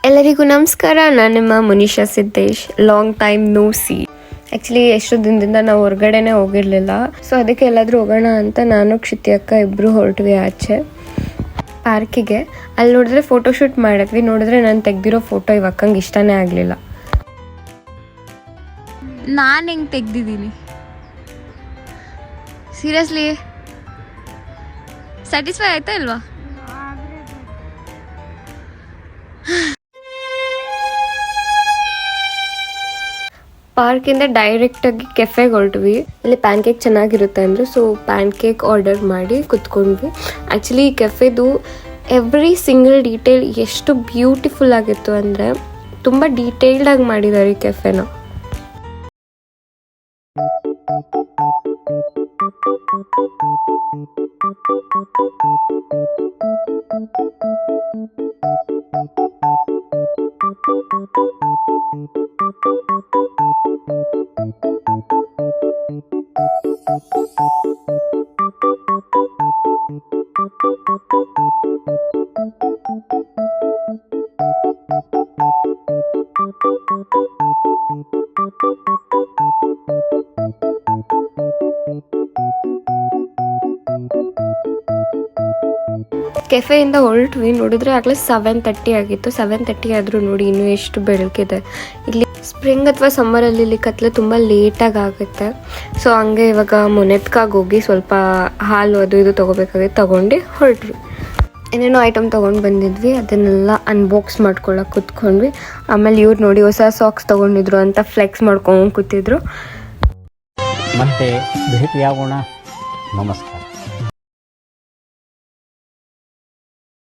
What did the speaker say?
ಎಲ್ಲರಿಗೂ ನಮಸ್ಕಾರ. ನಾನು ನಿಮ್ಮ Munisha Siddesh. Long time no see. Actually ಎಷ್ಟು ದಿನದಿಂದ ನಾವು ಹೊರಗಡೆನೇ ಹೋಗಿರಲಿಲ್ಲ. ಸೊ ಅದಕ್ಕೆ ಎಲ್ಲಾದರೂ ಹೋಗೋಣ ಅಂತ ನಾನು ಕ್ಷಿತಿ ಅಕ್ಕ ಇಬ್ಬರು ಹೊರಟ್ವಿ ಆಚೆ ಪಾರ್ಕಿಗೆ. ಅಲ್ಲಿ ನೋಡಿದ್ರೆ ಫೋಟೋಶೂಟ್ ಮಾಡಿದ್ವಿ. ನೋಡಿದ್ರೆ ನಾನು ತೆಗ್ದಿರೋ ಫೋಟೋ ಇವಕ್ಕಂಗೆ ಇಷ್ಟನೇ ಆಗಲಿಲ್ಲ. ನಾನು ಹೆಂಗೆ ತೆಗ್ದಿದ್ದೀನಿ ಸೀರಿಯಸ್ಲಿ ಸ್ಯಾಟಿಸ್ಫೈ ಆಯ್ತಾ ಇಲ್ವಾ? ಪಾರ್ಕಿಂದ ಡೈರೆಕ್ಟಾಗಿ ಕೆಫೆಗೆ ಹೊರಟ್ವಿ. ಇಲ್ಲಿ ಪ್ಯಾನ್ ಕೇಕ್ ಚೆನ್ನಾಗಿರುತ್ತೆ ಅಂದರು. ಸೊ ಪ್ಯಾನ್ ಕೇಕ್ ಆರ್ಡರ್ ಮಾಡಿ ಕುತ್ಕೊಂಡ್ವಿ. ಆ್ಯಕ್ಚುಲಿ ಈ ಕೆಫೆದು ಎವ್ರಿ ಸಿಂಗಲ್ ಡೀಟೇಲ್ ಎಷ್ಟು ಬ್ಯೂಟಿಫುಲ್ ಆಗಿತ್ತು ಅಂದರೆ ತುಂಬ ಡೀಟೇಲ್ಡಾಗಿ ಮಾಡಿದ್ದಾರೆ ಈ ಕೆಫೆನ. ಕೆಫೆಯಿಂದ ಹೊರಟ್ವಿ. ನೋಡಿದ್ರೆ ಆಗಲೇ 7:30 ಆಗಿತ್ತು. 7:30 ಆದರೂ ನೋಡಿ ಇನ್ನೂ ಎಷ್ಟು ಬೆಳಕಿದೆ. ಇಲ್ಲಿ ಸ್ಪ್ರಿಂಗ್ ಅಥವಾ ಸಮ್ಮರಲ್ಲಿ ಇಲ್ಲಿ ಕತ್ಲೆ ತುಂಬ ಲೇಟಾಗಿ ಆಗುತ್ತೆ. ಸೊ ಹಂಗೆ ಇವಾಗ ಮೊನೆತ್ಕಾಗಿ ಹೋಗಿ ಸ್ವಲ್ಪ ಹಾಲು ಅದು ಇದು ತೊಗೋಬೇಕಾಗಿತ್ತು, ತೊಗೊಂಡು ಹೊರಟ್ವಿ. ಏನೇನೋ ಐಟಮ್ ತೊಗೊಂಡು ಬಂದಿದ್ವಿ, ಅದನ್ನೆಲ್ಲ ಅನ್ಬಾಕ್ಸ್ ಮಾಡ್ಕೊಳ್ಳೋಕೆ ಕೂತ್ಕೊಂಡ್ವಿ. ಆಮೇಲೆ ಇವ್ರು ನೋಡಿ ಹೊಸ ಸಾಕ್ಸ್ ತೊಗೊಂಡಿದ್ರು ಅಂತ ಫ್ಲೆಕ್ಸ್ ಮಾಡ್ಕೊಂಡು ಕೂತಿದ್ರು. ಮತ್ತೆ ಭೇಟಿಯಾಗೋಣ. ನಮಸ್ಕಾರ.